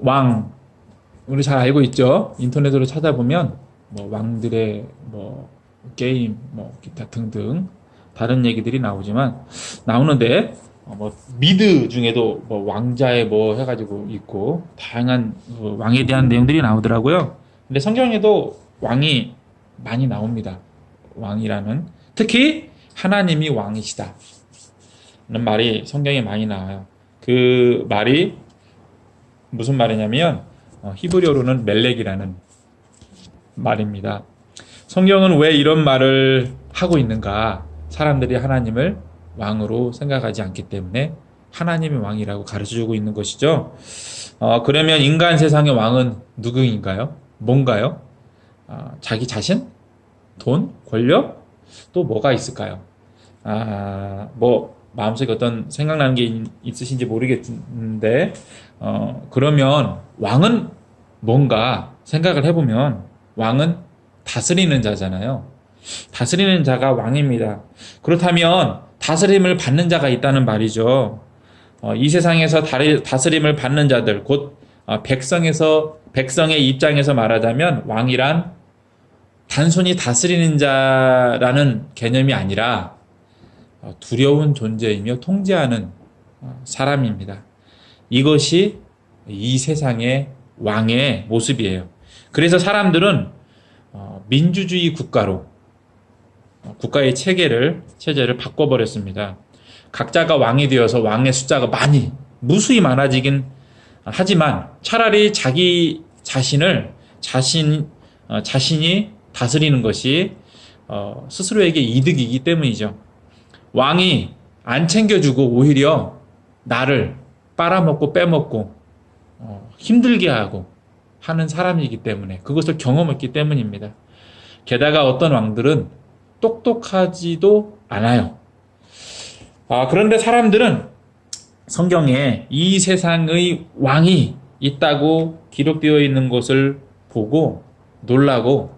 왕, 우리 잘 알고 있죠? 인터넷으로 찾아보면 뭐 왕들의 뭐 게임, 뭐 기타 등등 다른 얘기들이 나오는데 뭐 미드 중에도 뭐 왕자의 뭐 해가지고 있고 다양한 왕에 대한 내용들이 나오더라고요. 근데 성경에도 왕이 많이 나옵니다. 왕이라는 특히 하나님이 왕이시다. 는 말이 성경에 많이 나와요. 그 말이 무슨 말이냐면 히브리어로는 멜렉이라는 말입니다. 성경은 왜 이런 말을 하고 있는가? 사람들이 하나님을 왕으로 생각하지 않기 때문에 하나님이 왕이라고 가르쳐주고 있는 것이죠. 그러면 인간 세상의 왕은 누구인가요? 뭔가요? 자기 자신? 돈? 권력? 또 뭐가 있을까요? 뭐 마음속에 어떤 생각나는 게 있으신지 모르겠는데 그러면 왕은 뭔가 생각을 해보면 왕은 다스리는 자잖아요. 다스리는 자가 왕입니다. 그렇다면 다스림을 받는 자가 있다는 말이죠. 이 세상에서 다스림을 받는 자들, 곧 백성의 입장에서 말하자면 왕이란 단순히 다스리는 자라는 개념이 아니라 두려운 존재이며 통제하는 사람입니다. 이것이 이 세상의 왕의 모습이에요. 그래서 사람들은 민주주의 국가로 국가의 체제를 바꿔버렸습니다. 각자가 왕이 되어서 왕의 숫자가 무수히 많아지긴 하지만 차라리 자기 자신이 다스리는 것이 스스로에게 이득이기 때문이죠. 왕이 안 챙겨주고 오히려 나를 빨아먹고 빼먹고 힘들게 하고 하는 사람이기 때문에 그것을 경험했기 때문입니다. 게다가 어떤 왕들은 똑똑하지도 않아요. 그런데 사람들은 성경에 이 세상의 왕이 있다고 기록되어 있는 것을 보고 놀라고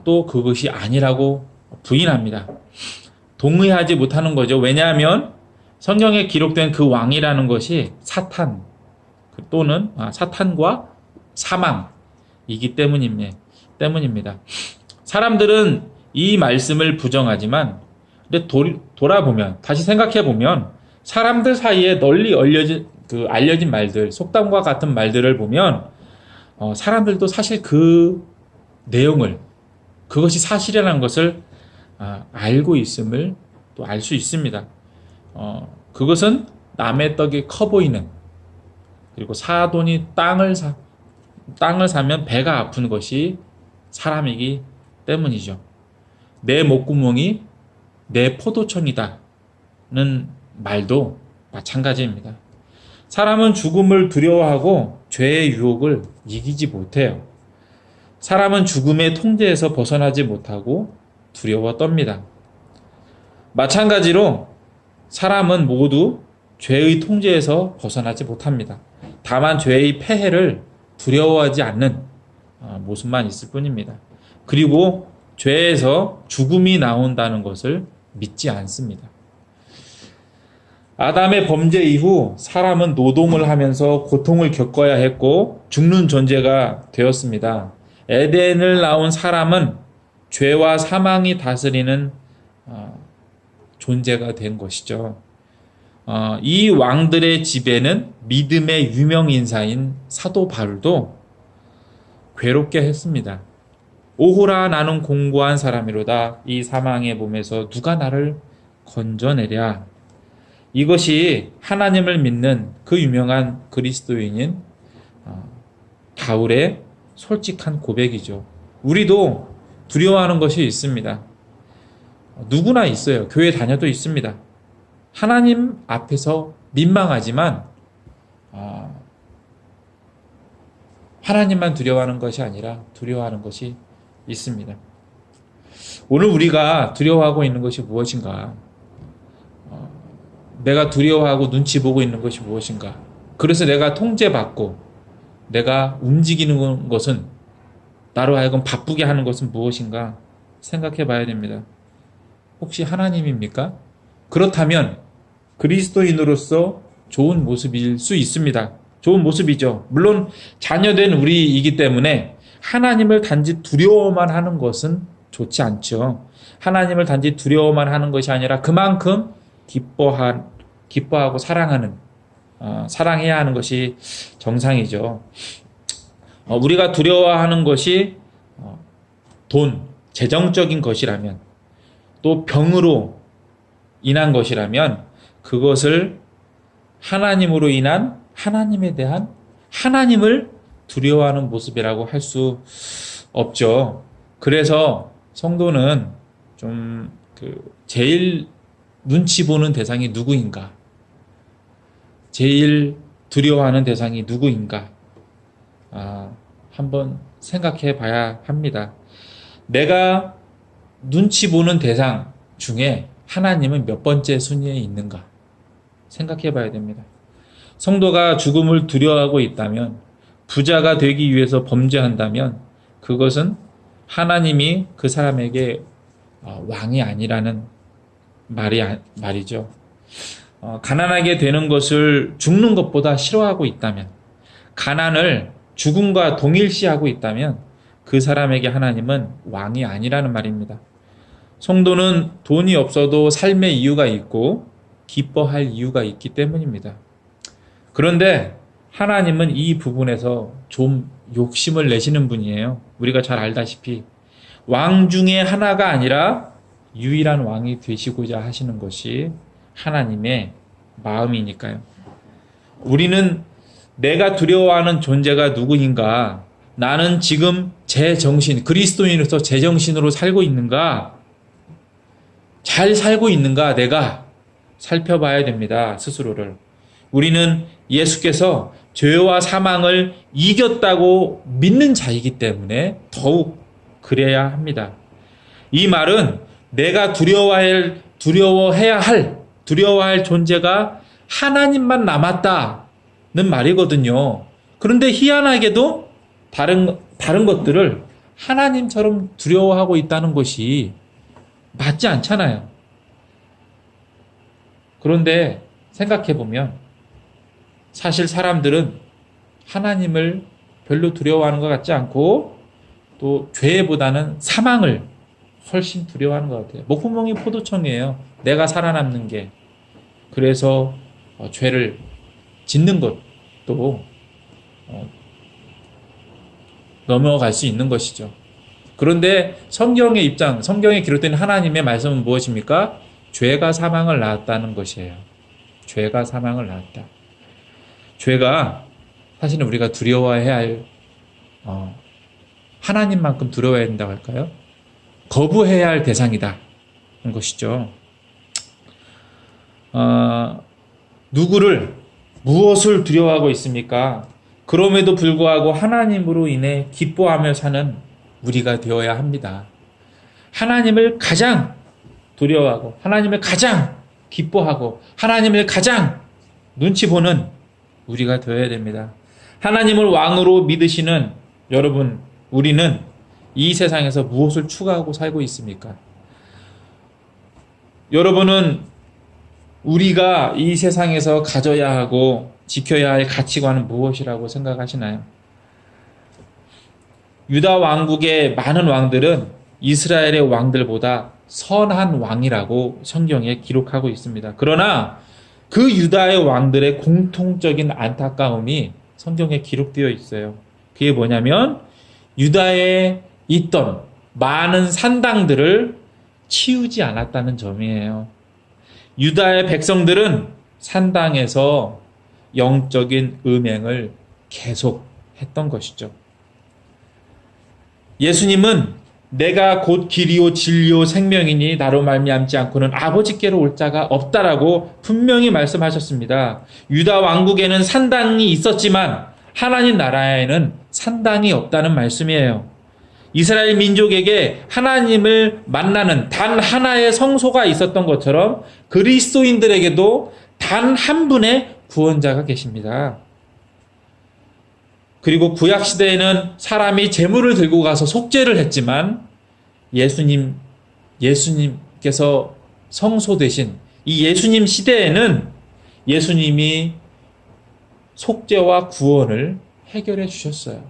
또 그것이 아니라고 부인합니다. 동의하지 못하는 거죠. 왜냐하면 성경에 기록된 그 왕이라는 것이 사탄 또는 사탄과 사망이기 때문입니다. 사람들은 이 말씀을 부정하지만 근데 돌아보면 다시 생각해 보면 사람들 사이에 널리 알려진 말들, 속담과 같은 말들을 보면 사람들도 사실 그 내용을 그것이 사실이라는 것을 알고 있음을 또 알 수 있습니다. 그것은 남의 떡이 커 보이는 그리고 사돈이 땅을 사면 배가 아픈 것이 사람이기 때문이죠. 내 목구멍이 내 포도청이다는 말도 마찬가지입니다. 사람은 죽음을 두려워하고 죄의 유혹을 이기지 못해요. 사람은 죽음의 통제에서 벗어나지 못하고 두려워 떱니다. 마찬가지로 사람은 모두 죄의 통제에서 벗어나지 못합니다. 다만 죄의 폐해를 두려워하지 않는 모습만 있을 뿐입니다. 그리고 죄에서 죽음이 나온다는 것을 믿지 않습니다. 아담의 범죄 이후 사람은 노동을 하면서 고통을 겪어야 했고 죽는 존재가 되었습니다. 에덴을 나온 사람은 죄와 사망이 다스리는 존재가 된 것이죠. 이 왕들의 집에는 믿음의 유명 인사인 사도 바울도 괴롭게 했습니다. 오호라 나는 공고한 사람이로다. 이 사망의 몸에서 누가 나를 건져내랴. 이것이 하나님을 믿는 그 유명한 그리스도인인 바울의 솔직한 고백이죠. 우리도 두려워하는 것이 있습니다. 누구나 있어요. 교회 다녀도 있습니다. 하나님 앞에서 민망하지만 하나님만 두려워하는 것이 아니라 두려워하는 것이 있습니다. 오늘 우리가 두려워하고 있는 것이 무엇인가? 내가 두려워하고 눈치 보고 있는 것이 무엇인가? 그래서 내가 통제받고 내가 움직이는 것은 나로 하여금 바쁘게 하는 것은 무엇인가 생각해 봐야 됩니다. 혹시 하나님입니까? 그렇다면 그리스도인으로서 좋은 모습일 수 있습니다. 좋은 모습이죠. 물론 자녀된 우리이기 때문에 하나님을 단지 두려워만 하는 것은 좋지 않죠. 하나님을 단지 두려워만 하는 것이 아니라 그만큼 기뻐하고 사랑해야 하는 것이 정상이죠. 우리가 두려워하는 것이 돈, 재정적인 것이라면, 또 병으로 인한 것이라면 그것을 하나님으로 인한 하나님에 대한 하나님을 두려워하는 모습이라고 할 수 없죠. 그래서 성도는 좀 제일 눈치 보는 대상이 누구인가? 제일 두려워하는 대상이 누구인가? 한번 생각해 봐야 합니다. 내가 눈치 보는 대상 중에 하나님은 몇 번째 순위에 있는가? 생각해 봐야 됩니다. 성도가 죽음을 두려워하고 있다면, 부자가 되기 위해서 범죄한다면 그것은 하나님이 그 사람에게 왕이 아니라는 말이죠. 가난하게 되는 것을 죽는 것보다 싫어하고 있다면, 가난을 죽음과 동일시하고 있다면 그 사람에게 하나님은 왕이 아니라는 말입니다. 성도는 돈이 없어도 삶의 이유가 있고 기뻐할 이유가 있기 때문입니다. 그런데 하나님은 이 부분에서 좀 욕심을 내시는 분이에요. 우리가 잘 알다시피 왕 중에 하나가 아니라 유일한 왕이 되시고자 하시는 것이 하나님의 마음이니까요. 우리는 내가 두려워하는 존재가 누구인가? 나는 지금 제 정신, 그리스도인으로서 제 정신으로 살고 있는가? 잘 살고 있는가? 내가 살펴봐야 됩니다. 스스로를. 우리는 예수께서 죄와 사망을 이겼다고 믿는 자이기 때문에 더욱 그래야 합니다. 이 말은 내가 두려워해야 할 존재가 하나님만 남았다는 말이거든요. 그런데 희한하게도 다른 것들을 하나님처럼 두려워하고 있다는 것이 맞지 않잖아요. 그런데 생각해보면 사실 사람들은 하나님을 별로 두려워하는 것 같지 않고 또 죄보다는 사망을 훨씬 두려워하는 것 같아요. 목구멍이 포도청이에요. 내가 살아남는 게. 그래서 죄를 짓는 것도 넘어갈 수 있는 것이죠. 그런데 성경에 기록된 하나님의 말씀은 무엇입니까? 죄가 사망을 낳았다는 것이에요. 죄가 사망을 낳았다. 죄가 사실은 우리가 두려워해야 할 하나님만큼 두려워해야 된다고 할까요? 거부해야 할 대상이다 하는 것이죠. 무엇을 두려워하고 있습니까? 그럼에도 불구하고 하나님으로 인해 기뻐하며 사는 우리가 되어야 합니다. 하나님을 가장 두려워하고 하나님을 가장 기뻐하고 하나님을 가장 눈치 보는 우리가 되어야 됩니다. 하나님을 왕으로 믿으시는 여러분, 우리는 이 세상에서 무엇을 추구하고 살고 있습니까? 여러분은 우리가 이 세상에서 가져야 하고 지켜야 할 가치관은 무엇이라고 생각하시나요? 유다 왕국의 많은 왕들은 이스라엘의 왕들보다 선한 왕이라고 성경에 기록하고 있습니다. 그러나 그 유다의 왕들의 공통적인 안타까움이 성경에 기록되어 있어요. 그게 뭐냐면 유다에 있던 많은 산당들을 치우지 않았다는 점이에요. 유다의 백성들은 산당에서 영적인 음행을 계속 했던 것이죠. 예수님은 내가 곧 길이요 진리요 생명이니 나로 말미암지 않고는 아버지께로 올 자가 없다라고 분명히 말씀하셨습니다. 유다 왕국에는 산당이 있었지만 하나님 나라에는 산당이 없다는 말씀이에요. 이스라엘 민족에게 하나님을 만나는 단 하나의 성소가 있었던 것처럼 그리스도인들에게도 단 한 분의 구원자가 계십니다. 그리고 구약시대에는 사람이 제물을 들고 가서 속죄를 했지만 예수님께서 성소 되신 이 예수님 시대에는 예수님이 속죄와 구원을 해결해 주셨어요.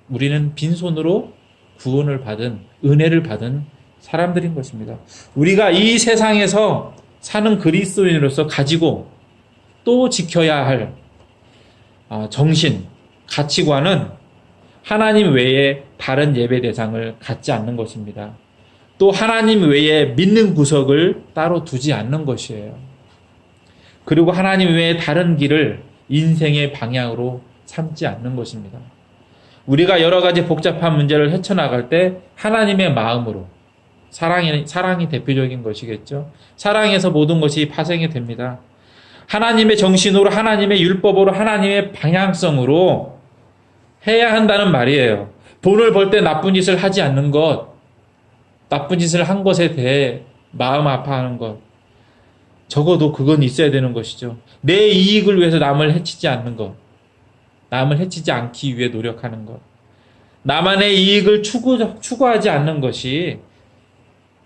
우리는 빈손으로 구원을 받은, 은혜를 받은 사람들인 것입니다. 우리가 이 세상에서 사는 그리스도인으로서 가지고 또 지켜야 할 정신, 가치관은 하나님 외에 다른 예배 대상을 갖지 않는 것입니다. 또 하나님 외에 믿는 구석을 따로 두지 않는 것이에요. 그리고 하나님 외에 다른 길을 인생의 방향으로 삼지 않는 것입니다. 우리가 여러 가지 복잡한 문제를 헤쳐나갈 때 하나님의 마음으로, 사랑이 대표적인 것이겠죠. 사랑에서 모든 것이 파생이 됩니다. 하나님의 정신으로, 하나님의 율법으로, 하나님의 방향성으로 해야 한다는 말이에요. 돈을 벌 때 나쁜 짓을 하지 않는 것, 나쁜 짓을 한 것에 대해 마음 아파하는 것, 적어도 그건 있어야 되는 것이죠. 내 이익을 위해서 남을 해치지 않는 것, 남을 해치지 않기 위해 노력하는 것, 나만의 이익을 추구하지 않는 것이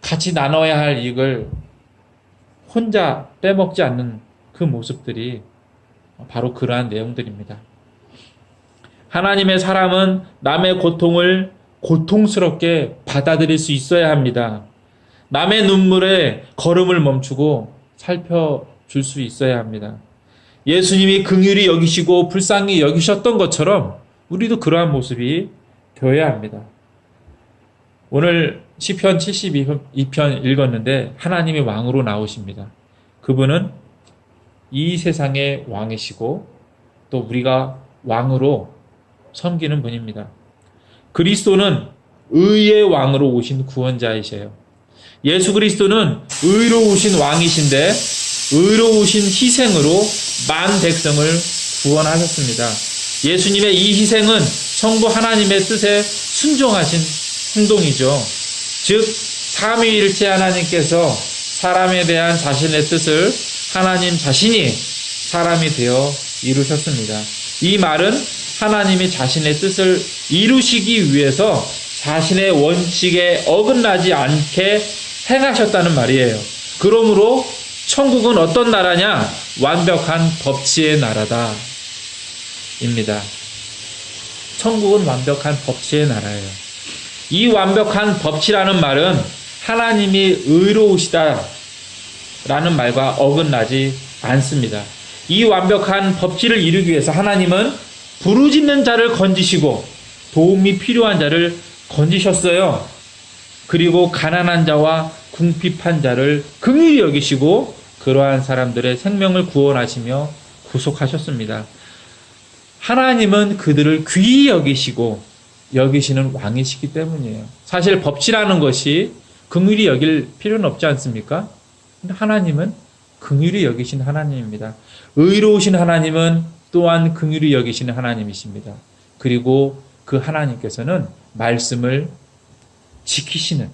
같이 나눠야 할 이익을 혼자 빼먹지 않는 그 모습들이 바로 그러한 내용들입니다. 하나님의 사람은 남의 고통을 고통스럽게 받아들일 수 있어야 합니다. 남의 눈물에 걸음을 멈추고 살펴줄 수 있어야 합니다. 예수님이 긍휼히 여기시고 불쌍히 여기셨던 것처럼 우리도 그러한 모습이 되어야 합니다. 오늘 시편 72편 읽었는데 하나님이 왕으로 나오십니다. 그분은 이 세상의 왕이시고 또 우리가 왕으로 섬기는 분입니다. 그리스도는 의의 왕으로 오신 구원자이세요. 예수 그리스도는 의로우신 왕이신데 의로우신 희생으로 만 백성을 구원하셨습니다. 예수님의 이 희생은 성부 하나님의 뜻에 순종하신 행동이죠. 즉 삼위일체 하나님께서 사람에 대한 자신의 뜻을 하나님 자신이 사람이 되어 이루셨습니다. 이 말은 하나님이 자신의 뜻을 이루시기 위해서 자신의 원칙에 어긋나지 않게 행하셨다는 말이에요. 그러므로 천국은 어떤 나라냐? 완벽한 법치의 나라다 입니다. 천국은 완벽한 법치의 나라예요. 이 완벽한 법치라는 말은 하나님이 의로우시다 라는 말과 어긋나지 않습니다. 이 완벽한 법치를 이루기 위해서 하나님은 부르짖는 자를 건지시고 도움이 필요한 자를 건지셨어요. 그리고 가난한 자와 궁핍한 자를 긍휼히 여기시고 그러한 사람들의 생명을 구원하시며 구속하셨습니다. 하나님은 그들을 귀히 여기시는 왕이시기 때문이에요. 사실 법치라는 것이 긍휼히 여길 필요는 없지 않습니까? 근데 하나님은 긍휼히 여기신 하나님입니다. 의로우신 하나님은 또한 긍휼히 여기시는 하나님이십니다. 그리고 그 하나님께서는 말씀을 지키시는,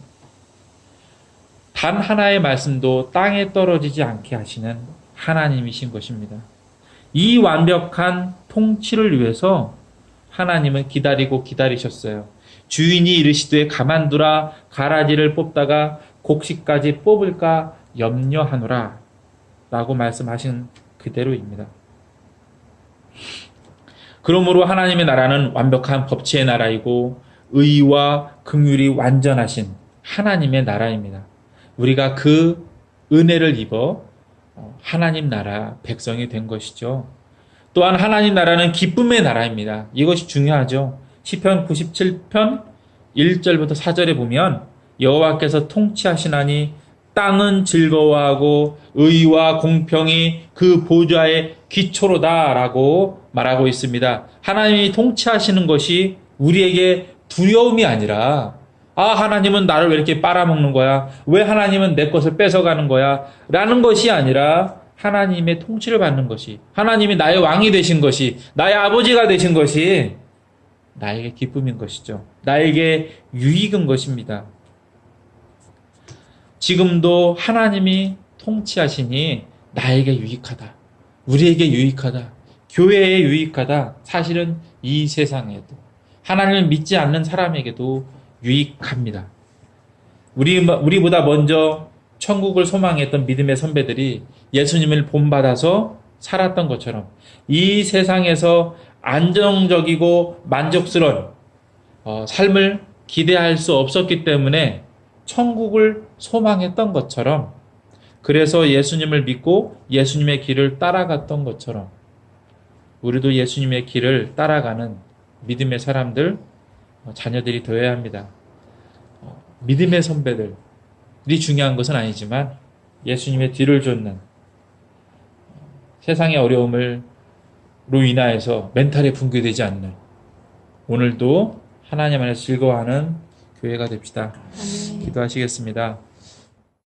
단 하나의 말씀도 땅에 떨어지지 않게 하시는 하나님이신 것입니다. 이 완벽한 통치를 위해서 하나님은 기다리셨어요. 주인이 이르시되 가만두라, 가라지를 뽑다가 곡식까지 뽑을까 염려하노라 라고 말씀하신 그대로입니다. 그러므로 하나님의 나라는 완벽한 법치의 나라이고 의와 긍휼이 완전하신 하나님의 나라입니다. 우리가 그 은혜를 입어 하나님 나라 백성이 된 것이죠. 또한 하나님 나라는 기쁨의 나라입니다. 이것이 중요하죠. 시편 97편 1절부터 4절에 보면 여호와께서 통치하시나니 땅은 즐거워하고 의와 공평이 그 보좌의 기초로다라고 말하고 있습니다. 하나님이 통치하시는 것이 우리에게 두려움이 아니라 하나님은 나를 왜 이렇게 빨아먹는 거야? 왜 하나님은 내 것을 뺏어가는 거야? 라는 것이 아니라 하나님의 통치를 받는 것이, 하나님이 나의 왕이 되신 것이, 나의 아버지가 되신 것이 나에게 기쁨인 것이죠. 나에게 유익인 것입니다. 지금도 하나님이 통치하시니 나에게 유익하다. 우리에게 유익하다. 교회에 유익하다. 사실은 이 세상에도, 하나님을 믿지 않는 사람에게도 유익합니다. 우리보다 먼저 천국을 소망했던 믿음의 선배들이 예수님을 본받아서 살았던 것처럼 이 세상에서 안정적이고 만족스러운 삶을 기대할 수 없었기 때문에 천국을 소망했던 것처럼, 그래서 예수님을 믿고 예수님의 길을 따라갔던 것처럼 우리도 예수님의 길을 따라가는 믿음의 사람들, 자녀들이 되어야 합니다. 믿음의 선배들이 중요한 것은 아니지만 예수님의 뒤를 쫓는, 세상의 어려움으로 인하여서 멘탈이 붕괴되지 않는, 오늘도 하나님 안에서 즐거워하는 교회가 됩시다. 기도하시겠습니다.